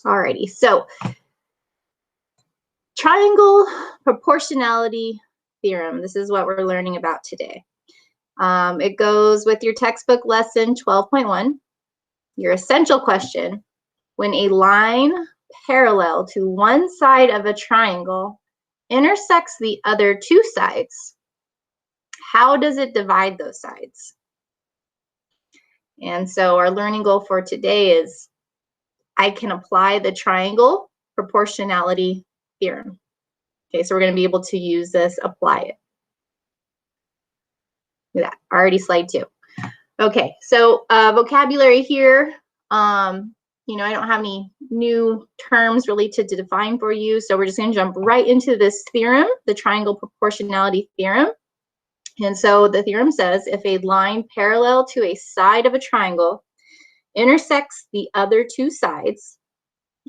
Alrighty, so triangle proportionality theorem. This is what we're learning about today. It goes with your textbook lesson 12.1. Your essential question: when a line parallel to one side of a triangle intersects the other two sides, how does it divide those sides? And so our learning goal for today is I can apply the triangle proportionality theorem. Okay, so we're going to be able to use this, apply it. Look at that, already slide 2. Okay, so vocabulary here. You know, I don't have any new terms really to define for you, so we're just going to jump right into this theorem, the triangle proportionality theorem. And so the theorem says if a line parallel to a side of a triangle intersects the other two sides,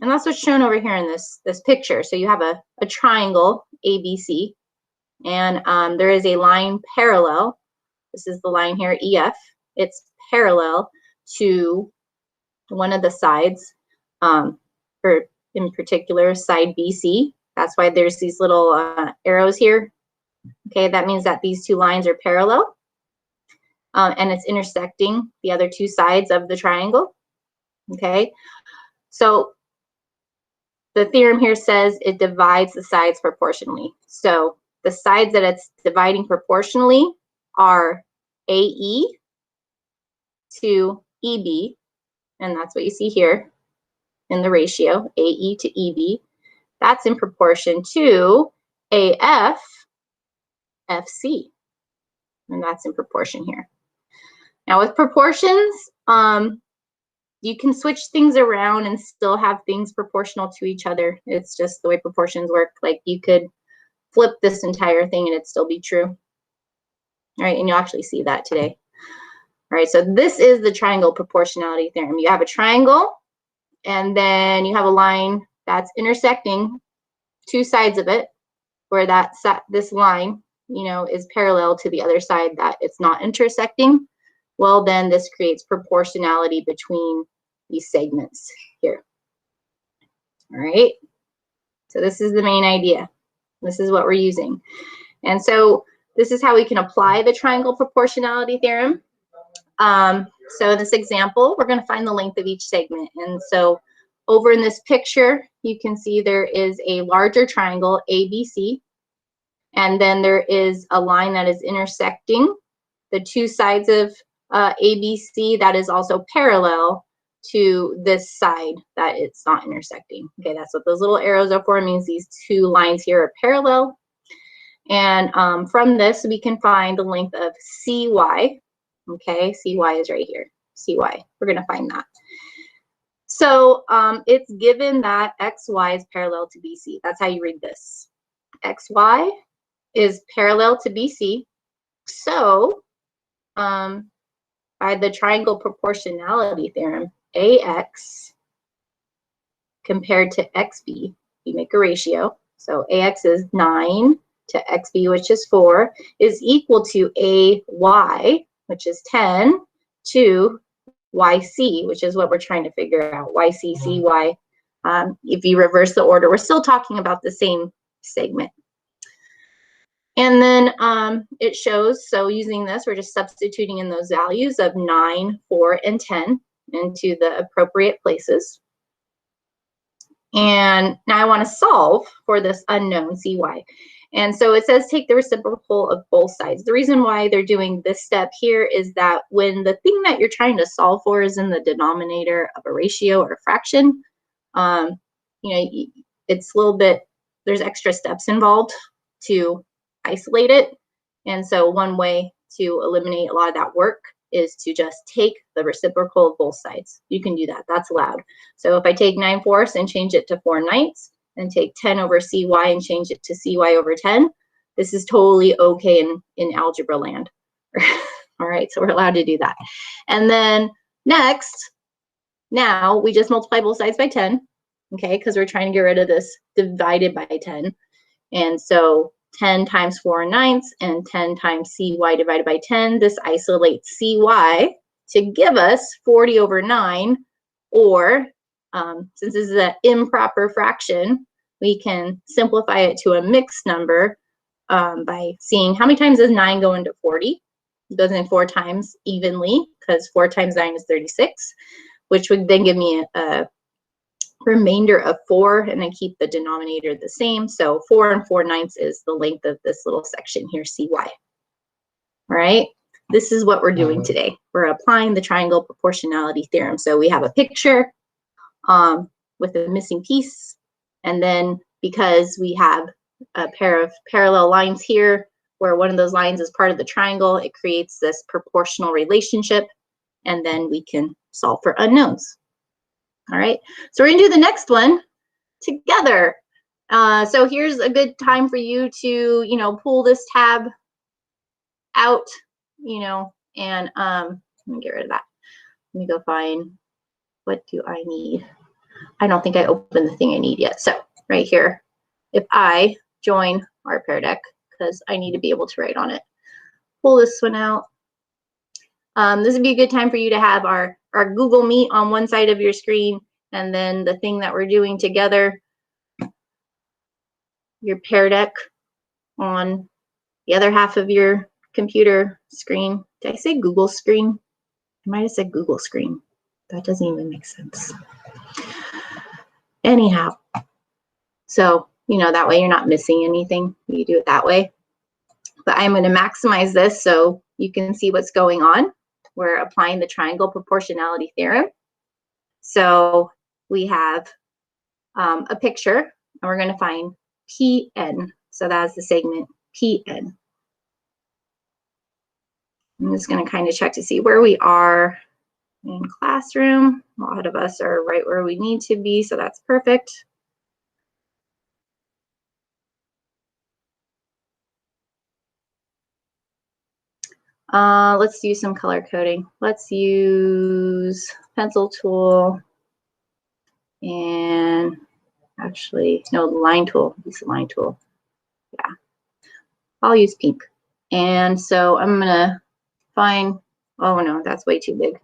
and that's what's shown over here in this picture. So you have a triangle, ABC, and there is a line parallel. This is the line here, EF. It's parallel to one of the sides, or in particular, side BC. That's why there's these little arrows here. Okay, that means that these two lines are parallel, and it's intersecting the other two sides of the triangle. Okay, so the theorem here says it divides the sides proportionally. So the sides that it's dividing proportionally are AE to EB, and that's what you see here in the ratio, AE to EB. That's in proportion to AF, FC, and that's in proportion here. Now with proportions, you can switch things around and still have things proportional to each other. It's just the way proportions work. Like you could flip this entire thing and it'd still be true. All right, and you'll actually see that today. All right, so this is the triangle proportionality theorem. You have a triangle, and then you have a line that's intersecting two sides of it, where this line, you know, is parallel to the other side that it's not intersecting. Well, then this creates proportionality between these segments here. All right, so this is the main idea. This is what we're using. And so this is how we can apply the triangle proportionality theorem. So in this example, we're going to find the length of each segment. And so over in this picture, you can see there is a larger triangle, ABC, and then there is a line that is intersecting the two sides of ABC that is also parallel to this side that it's not intersecting. Okay, that's what those little arrows are for. It means these two lines here are parallel. And from this, we can find the length of CY. Okay, CY is right here. CY, we're going to find that. So it's given that XY is parallel to BC. That's how you read this. XY is parallel to BC. So by the triangle proportionality theorem, AX compared to XB, you make a ratio. So AX is 9 to XB, which is 4, is equal to AY, which is 10, to YC, which is what we're trying to figure out, YC, CY. If you reverse the order, we're still talking about the same segment. And then it shows, so using this, we're just substituting in those values of 9, 4, and 10 into the appropriate places. And now I want to solve for this unknown CY. And so it says take the reciprocal of both sides. The reason why they're doing this step here is that when the thing that you're trying to solve for is in the denominator of a ratio or a fraction, you know, it's a little bit, there's extra steps involved to isolate it. And so one way to eliminate a lot of that work is to just take the reciprocal of both sides. You can do that, that's allowed. So if I take 9/4 and change it to 4/9, and take 10 over CY and change it to CY over 10, this is totally okay in algebra land. All right, so we're allowed to do that. And then next, now we just multiply both sides by 10, okay, because we're trying to get rid of this divided by 10. And so 10 times 4/9 and 10 times CY divided by 10, this isolates CY to give us 40 over 9, or since this is an improper fraction, we can simplify it to a mixed number by seeing how many times does 9 go into 40. It goes in 4 times evenly, because 4 times 9 is 36, which would then give me a remainder of 4, and then keep the denominator the same. So 4 and 4/9 is the length of this little section here, CY. All right, this is what we're doing today. We're applying the triangle proportionality theorem. So we have a picture with a missing piece, and then because we have a pair of parallel lines here, where one of those lines is part of the triangle, it creates this proportional relationship, and then we can solve for unknowns. All right, so we're gonna do the next one together. So here's a good time for you to, pull this tab out, and let me get rid of that. Let me go find, what do I need? I don't think I opened the thing I need yet. So right here, if I join our Pear Deck, because I need to be able to write on it, pull this one out. This would be a good time for you to have our Google Meet on one side of your screen, and then the thing that we're doing together, your Pear Deck, on the other half of your computer screen. Did I say Google screen? I might have said Google screen. That doesn't even make sense. Anyhow, so, that way you're not missing anything. You do it that way. But I'm going to maximize this so you can see what's going on. We're applying the triangle proportionality theorem. So we have a picture, and we're going to find PN. So that's the segment PN. I'm just going to kind of check to see where we are in classroom. A lot of us are right where we need to be, so that's perfect. Let's do some color coding. Let's use pencil tool, and actually, no, line tool. Use the line tool. Yeah, I'll use pink. And so I'm gonna find, oh no, that's way too big.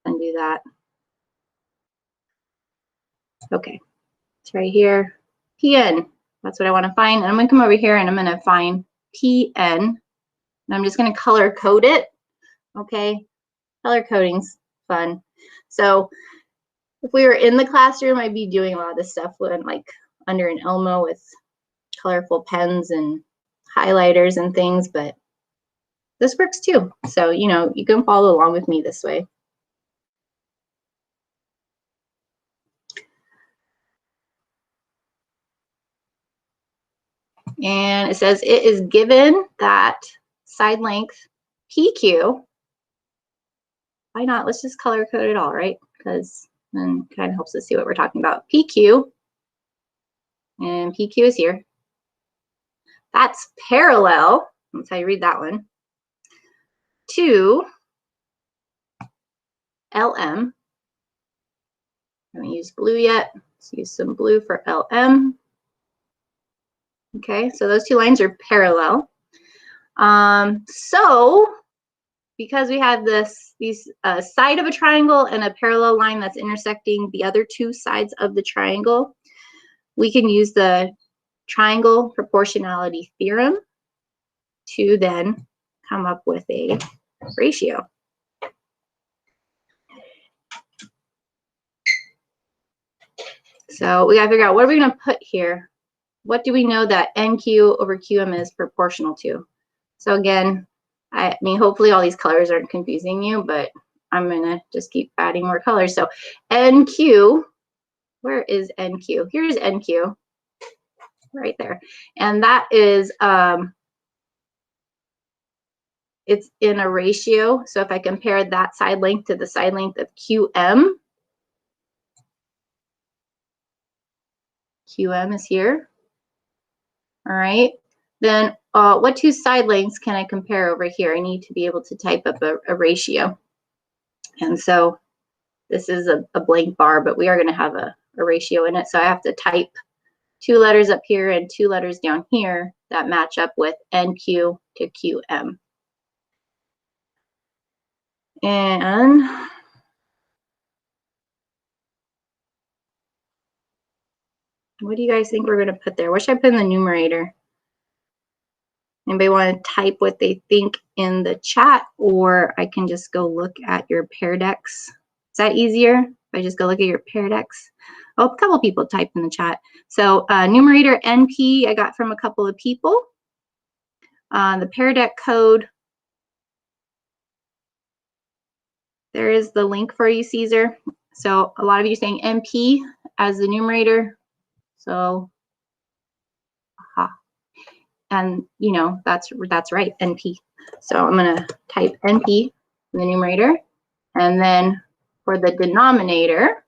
Undo that. Okay, it's right here. PN, that's what I want to find. And I'm gonna come over here and I'm gonna find PN. And I'm just gonna color code it. Okay, color coding's fun. So if we were in the classroom, I'd be doing a lot of this stuff with, like, under an Elmo with colorful pens and highlighters and things, but this works too. So, you can follow along with me this way. And it says it is given that side length PQ. Why not? Let's just color code it all, right? Because then it kind of helps us see what we're talking about. PQ, and PQ is here. That's parallel, that's how you read that one, to LM. I haven't used blue yet. Let's use some blue for LM. Okay, so those two lines are parallel. So because we have these side of a triangle and a parallel line that's intersecting the other two sides of the triangle, we can use the triangle proportionality theorem to then come up with a ratio. So we got to figure out, what are we going to put here? What do we know that NQ over QM is proportional to? So again, I mean, hopefully all these colors aren't confusing you, but I'm going to just keep adding more colors. So NQ, where is NQ? Here's NQ, right there. And that is, it's in a ratio. So if I compare that side length to the side length of QM, QM is here. All right. Then what two side lengths can I compare over here? I need to be able to type up a ratio. And so this is a blank bar, but we are going to have a ratio in it. So I have to type 2 letters up here and 2 letters down here that match up with NQ to QM. And What do you guys think we're going to put there? What should I put in the numerator? Anybody want to type what they think in the chat, or I can just go look at your pair decks? Is that easier if I just go look at your pair decks? Oh, a couple people typed in the chat. So numerator NP I got from a couple of people. The pair deck code, there is the link for you, Caesar. So a lot of you saying NP as the numerator. So, aha. And you know, that's right, NP. So I'm gonna type NP in the numerator. And then for the denominator,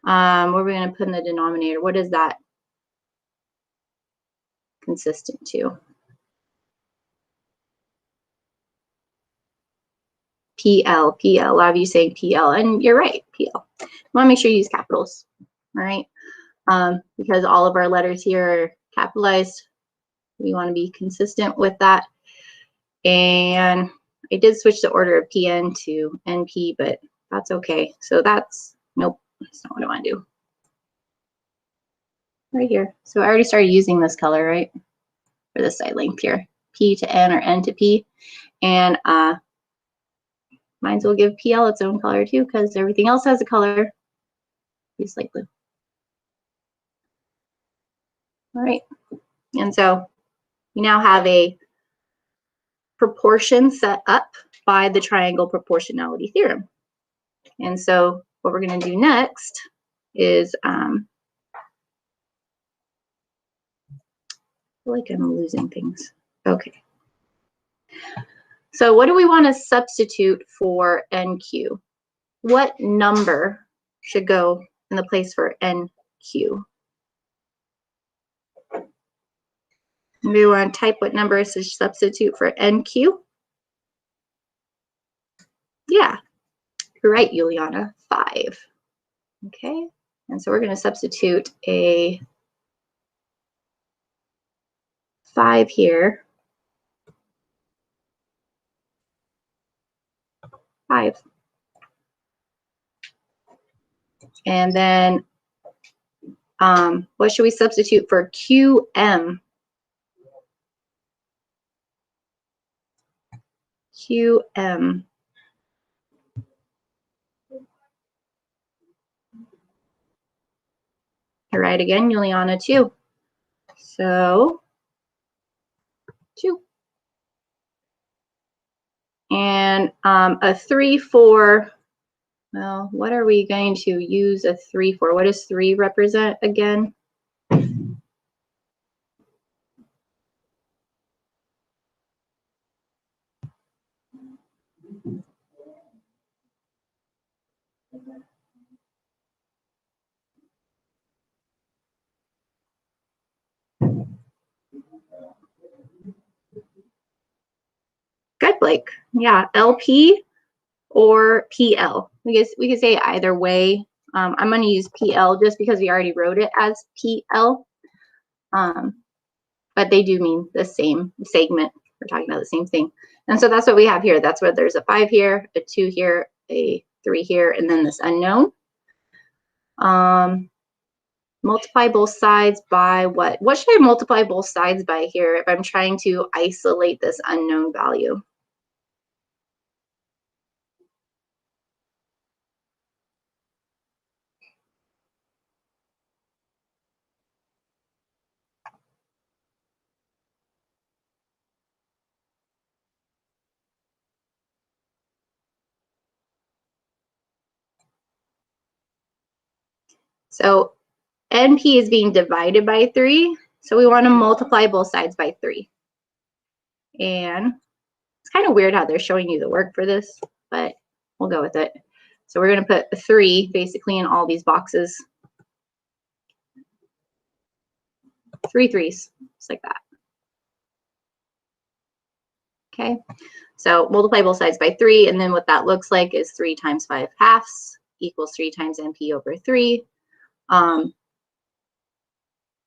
what are we gonna put in the denominator? What is that consistent to? PL, PL, a lot of you saying PL, and you're right, PL. You wanna make sure you use capitals, all right? Because all of our letters here are capitalized. We wanna be consistent with that. And I did switch the order of PN to NP, but that's okay. So that's, nope, that's not what I wanna do. Right here. So I already started using this color, right? For the side length here, P to N or N to P. And might as well give PL its own color too, because everything else has a color. Use light blue. All right. And so we now have a proportion set up by the triangle proportionality theorem. And so what we're going to do next is, I feel like I'm losing things. Okay. So what do we want to substitute for NQ? What number should go in the place for NQ? Maybe we want to type what number is to substitute for NQ? Yeah, you're right, Juliana, 5. Okay, and so we're going to substitute a 5 here. 5. And then what should we substitute for QM? QM. You're right again, Juliana, 2. So 2. And a 3 for, well, what are we going to use a 3 for? What does 3 represent again? Good, Blake. Yeah, LP or PL. We could say either way. I'm going to use PL just because we already wrote it as PL. But they do mean the same segment. We're talking about the same thing. And so that's what we have here. That's where there's a 5 here, a 2 here, a 3 here, and then this unknown. Multiply both sides by what? What should I multiply both sides by here if I'm trying to isolate this unknown value? So NP is being divided by 3. So we want to multiply both sides by 3. And it's kind of weird how they're showing you the work for this, but we'll go with it. So we're going to put 3 basically in all these boxes. 3 3s, just like that. Okay, so multiply both sides by 3, and then what that looks like is 3 times 5 halves equals 3 times NP over 3.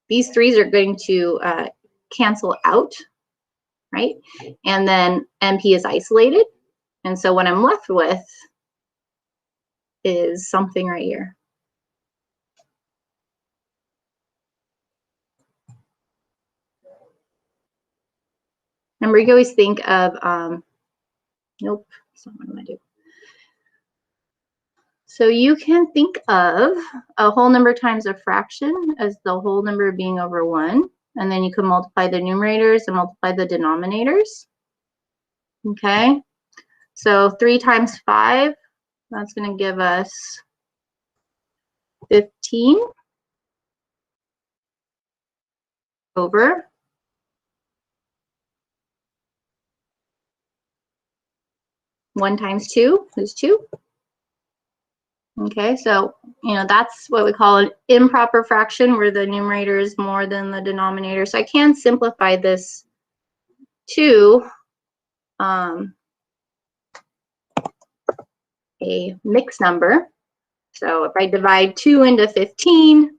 These 3's are going to cancel out, right? And then NP is isolated. And so what I'm left with is something right here. Remember, you always think of, nope, that's not what I'm going to do. So you can think of a whole number times a fraction as the whole number being over 1. And then you can multiply the numerators and multiply the denominators. Okay. So 3 times 5, that's going to give us 15 over 1 times 2 is 2. Okay, so, you know, that's what we call an improper fraction where the numerator is more than the denominator. So I can simplify this to a mixed number. So if I divide 2 into 15,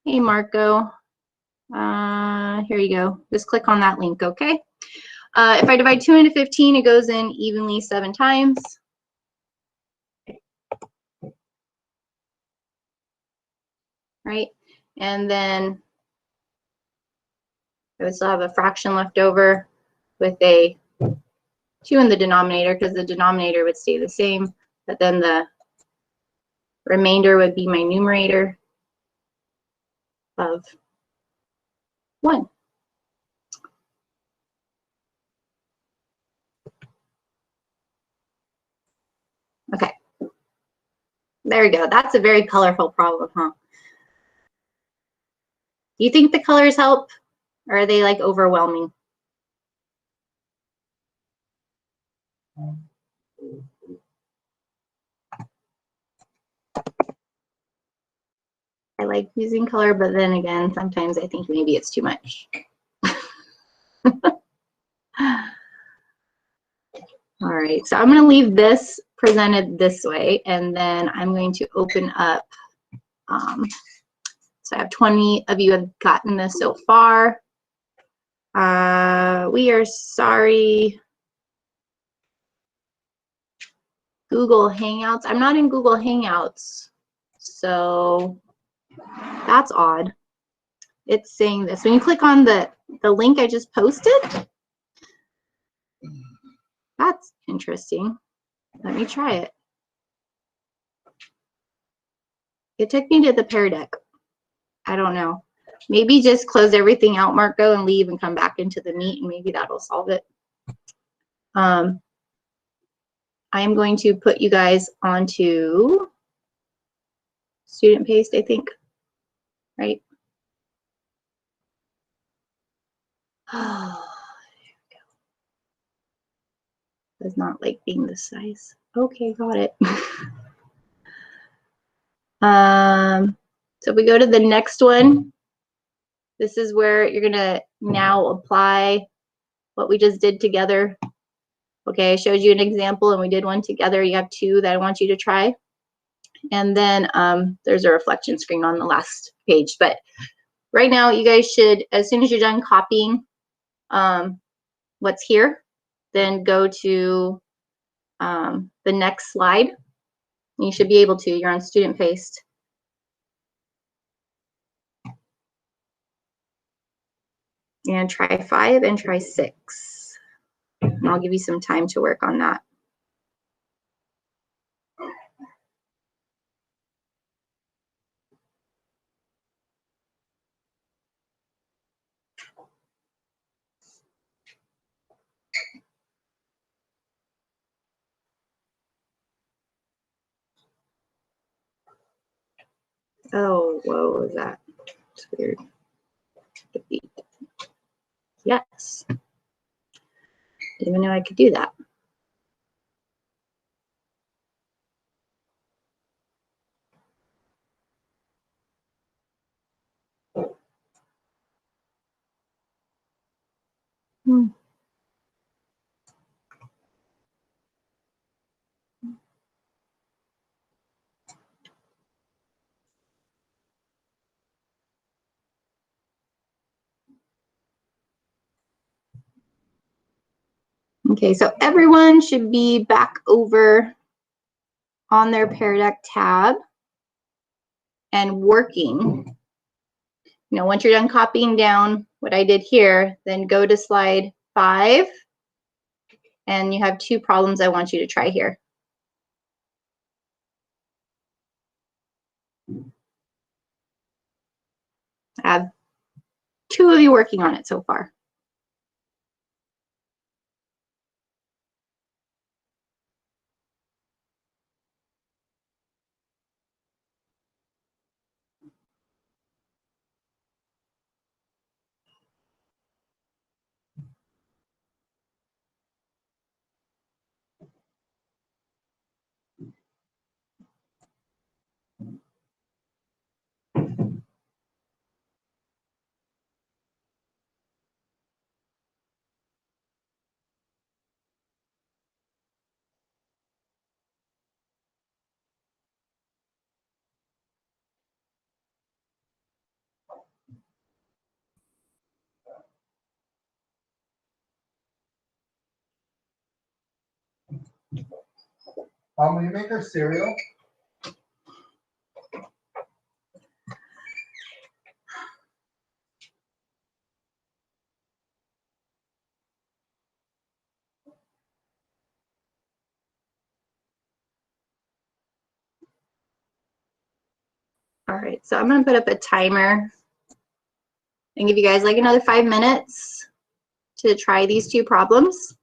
hey, Marco, here you go. Just click on that link, okay? If I divide 2 into 15, it goes in evenly 7 times. Right? And then I would still have a fraction left over with a 2 in the denominator because the denominator would stay the same, but then the remainder would be my numerator of 1. Okay. There we go. That's a very colorful problem, huh? Do you think the colors help, or are they like overwhelming? I like using color, but then again, sometimes I think maybe it's too much. All right, so I'm going to leave this presented this way, and then I'm going to open up. So I have 20 of you have gotten this so far. We are sorry. Google Hangouts. I'm not in Google Hangouts, so that's odd. It's saying this. When you click on the link I just posted, that's interesting. Let me try it. It took me to the Pear Deck. I don't know. Maybe just close everything out, Marco, and leave and come back into the Meet, and maybe that'll solve it. I am going to put you guys onto student paste, I think, right? Oh, there we go. Does not like being this size. Okay, got it. So if we go to the next one, this is where you're gonna now apply what we just did together. Okay, I showed you an example and we did one together. You have 2 that I want you to try. And then there's a reflection screen on the last page. But right now, you guys should, as soon as you're done copying what's here, then go to the next slide. You should be able to. You're on student paste. And try 5 and try 6. And I'll give you some time to work on that. Oh, whoa, what was that? It's weird. Yes. Didn't even know I could do that. Okay, so everyone should be back over on their Pear Deck tab and working. You know, once you're done copying down what I did here, then go to slide 5. And you have 2 problems I want you to try here. I have 2 of you working on it so far. Mom, will you make her cereal? All right, so I'm going to put up a timer and give you guys like another 5 minutes to try these 2 problems.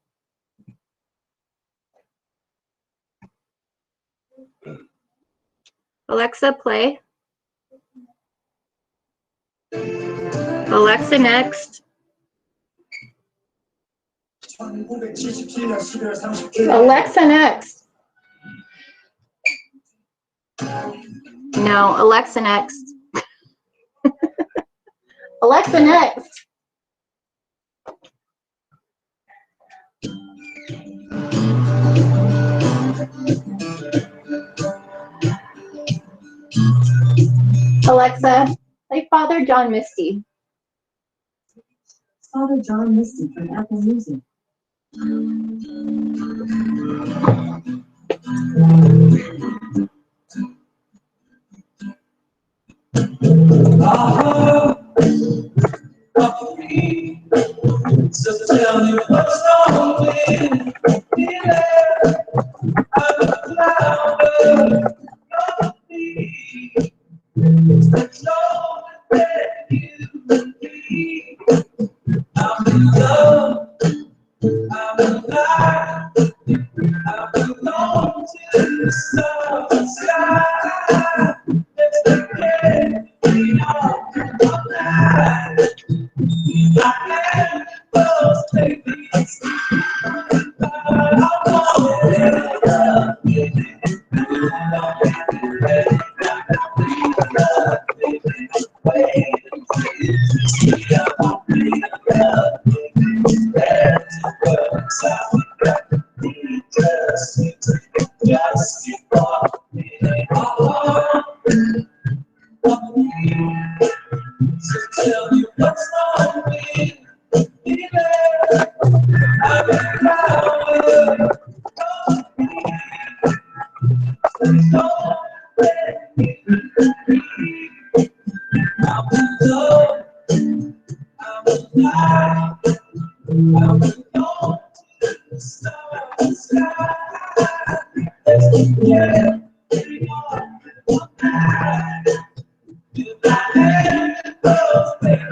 Alexa, play. Alexa, next. Alexa, next. No, Alexa, next. Alexa, next. Alexa, play Father John Misty. Father John Misty from Apple Music. So tell me what's wrong with me there. I'm a flower of me. There's no that you and me. I'm in love, I'm alive, I belong to the sky. Let's get it on all night. I am close, baby. Tell me what's wrong with me, baby. I'm a flower. There's no way I'm in love. I'm alive. I'm alone to the sky. Let's get it on one night. You got it, oh, baby.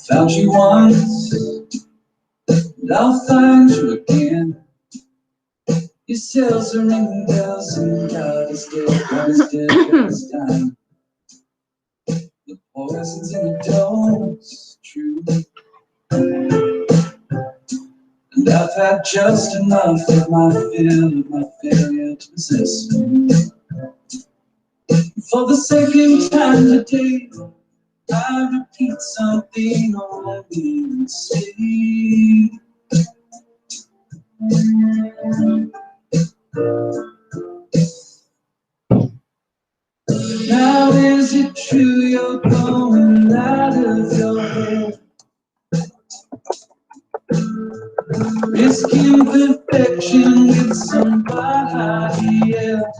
Found you once, and I'll find you again. Your cells are ringing bells, and God is dead, God is dead, God is dying. The poison's in the dose, true. And I've had just enough of my fill of my failure to possess you. For the second time today, I repeat something only you say. Now is it true you're going out of your head? Risking perfection with somebody else.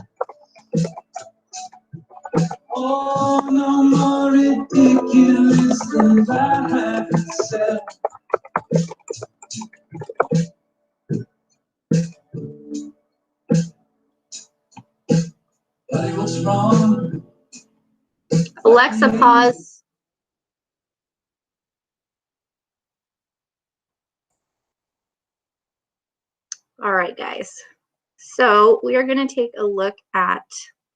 Oh, no more ridiculous than life itself. Buddy, what's wrong? Alexa, pause. All right, guys. So we are going to take a look at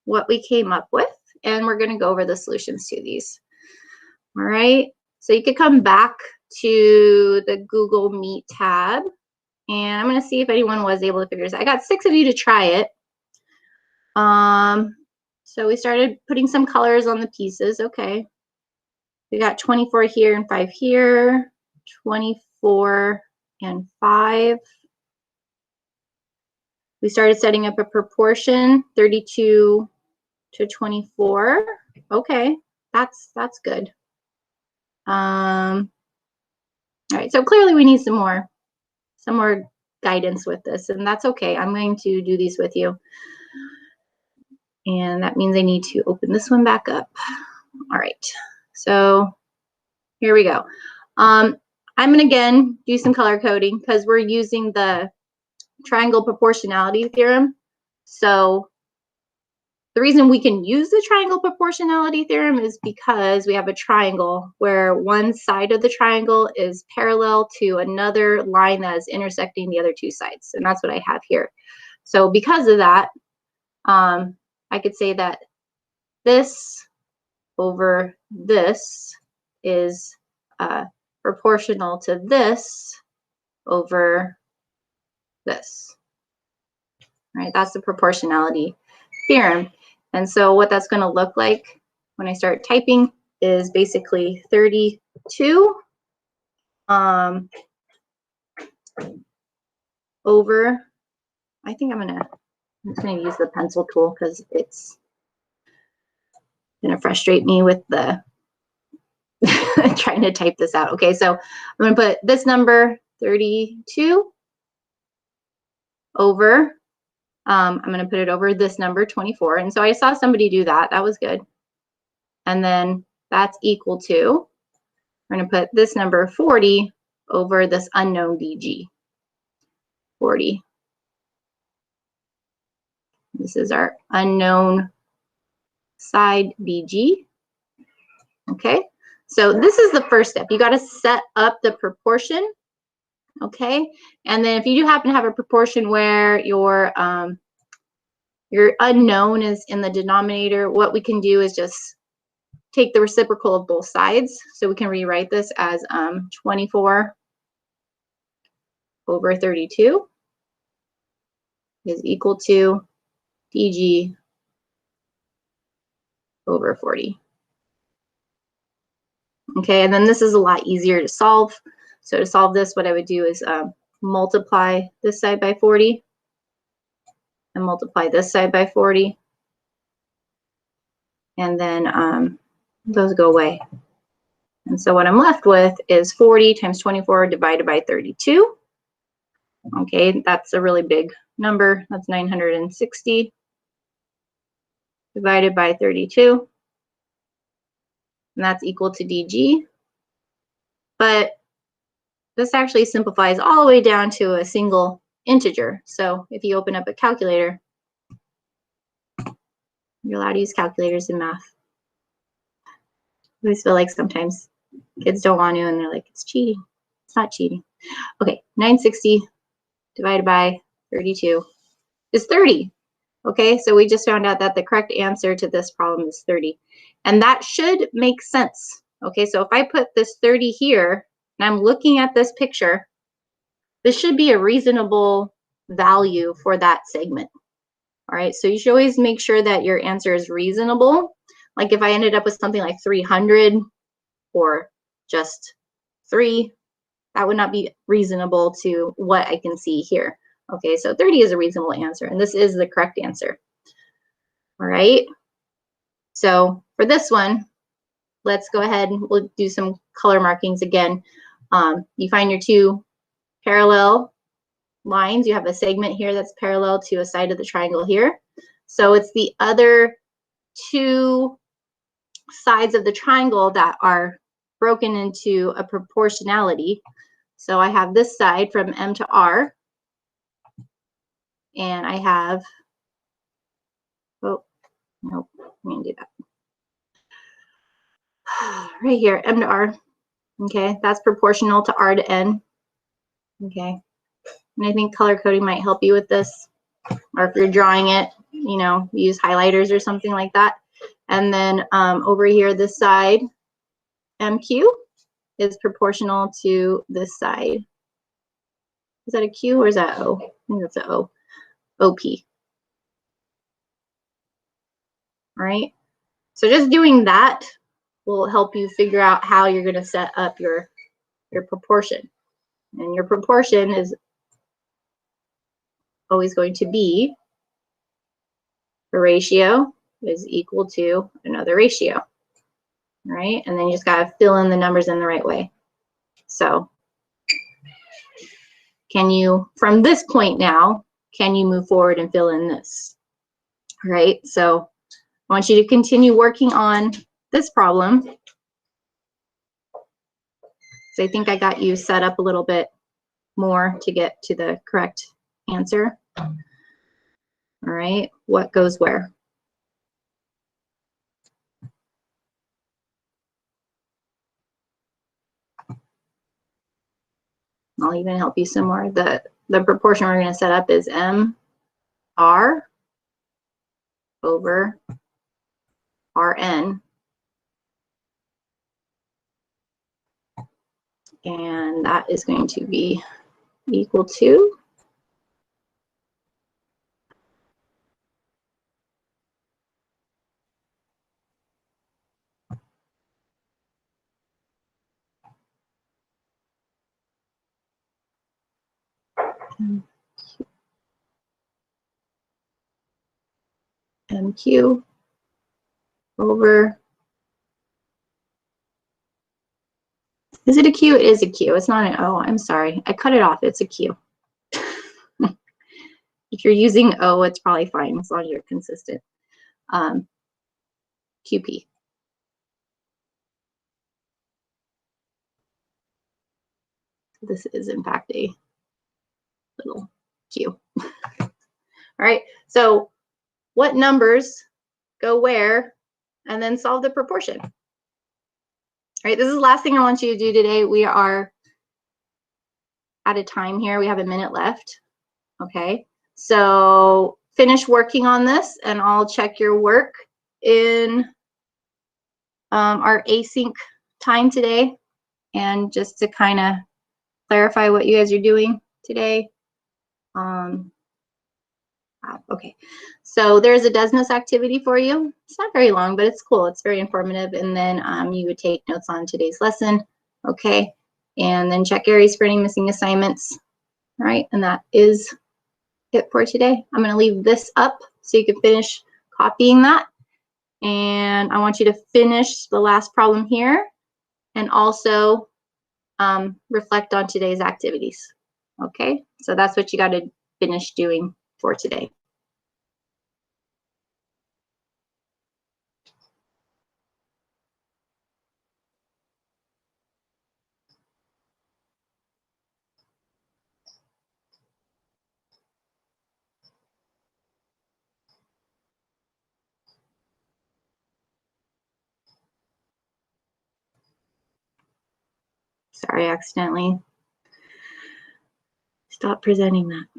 what we came up with, and we're going to go over the solutions to these. All right. So you could come back to the Google Meet tab, and I'm going to see if anyone was able to figure this out. I got 6 of you to try it. So we started putting some colors on the pieces. Okay. We got 24 here and 5 here, 24 and 5. We started setting up a proportion, 32 to 24. Okay, that's good. All right, so clearly we need some more guidance with this, and that's okay. I'm going to do these with you. And that means I need to open this one back up. All right, so here we go. I'm going to again do some color coding because we're using the triangle proportionality theorem. So the reason we can use the triangle proportionality theorem is because we have a triangle where one side of the triangle is parallel to another line that is intersecting the other two sides. And that's what I have here. So because of that, I could say that this over this is proportional to this over this. All right, that's the proportionality theorem. And so what that's going to look like when I start typing is basically 32 over, I think I'm just going to use the pencil tool because it's going to frustrate me with the trying to type this out. Okay, so I'm going to put this number 32 over, I'm going to put it over this number 24. And so I saw somebody do that. That was good. And then that's equal to, we're going to put this number 40 over this unknown DG. 40. This is our unknown side BG. Okay, so this is the first step. You got to set up the proportion. Okay, and then if you do happen to have a proportion where your unknown is in the denominator, what we can do is just take the reciprocal of both sides. So we can rewrite this as 24 over 32 is equal to DG over 40. Okay, and then this is a lot easier to solve. So to solve this, what I would do is multiply this side by 40 and multiply this side by 40. And then those go away. And so what I'm left with is 40 times 24 divided by 32. Okay, that's a really big number. That's 960 divided by 32. And that's equal to DG. But this actually simplifies all the way down to a single integer. So if you open up a calculator, you're allowed to use calculators in math. I always feel like sometimes kids don't want to and they're like, it's cheating. It's not cheating. Okay, 960 divided by 32 is 30. Okay, so we just found out that the correct answer to this problem is 30. And that should make sense. Okay, so if I put this 30 here and I'm looking at this picture, this should be a reasonable value for that segment. All right, so you should always make sure that your answer is reasonable. Like if I ended up with something like 300 or just 3, that would not be reasonable to what I can see here. Okay, so 30 is a reasonable answer, and this is the correct answer. All right, so for this one, let's go ahead and we'll do some color markings again. You find your two parallel lines. You have a segment here that's parallel to a side of the triangle here. So it's the other two sides of the triangle that are broken into a proportionality. So I have this side from M to R, and I have, oh, nope, I'm gonna do that. Right here, M to R, okay, that's proportional to R to N, okay. And I think color coding might help you with this, or if you're drawing it, you know, use highlighters or something like that. And then over here, this side, MQ, is proportional to this side. Is that a Q or is that O? I think that's an O. OP. All right. So just doing that will help you figure out how you're going to set up your proportion. And your proportion is always going to be a ratio is equal to another ratio. All right. And then you just got to fill in the numbers in the right way. So can you, from this point now, can you move forward and fill in this? All right. So I want you to continue working on this problem. So I think I got you set up a little bit more to get to the correct answer. All right, what goes where? I'll even help you some more. The proportion we're going to set up is MR over RN. And that is going to be equal to MQ over, is it a Q? It is a Q. It's not an O. I'm sorry. I cut it off. It's a Q. If you're using O, it's probably fine as long as you're consistent. QP. This is in fact a little Q. All right, so what numbers go where, and then solve the proportion. All right, this is the last thing I want you to do today. We are out of time here. We have a minute left. Okay, so finish working on this and I'll check your work in our async time today. And just to kind of clarify what you guys are doing today. Okay, so there's a does notes activity for you. It's not very long, but it's cool. It's very informative. And then you would take notes on today's lesson. Okay, and then check areas for any missing assignments. All right, and that is it for today. I'm going to leave this up so you can finish copying that. And I want you to finish the last problem here and also reflect on today's activities. Okay, so that's what you got to finish doing for today. Sorry, I accidentally stopped presenting that.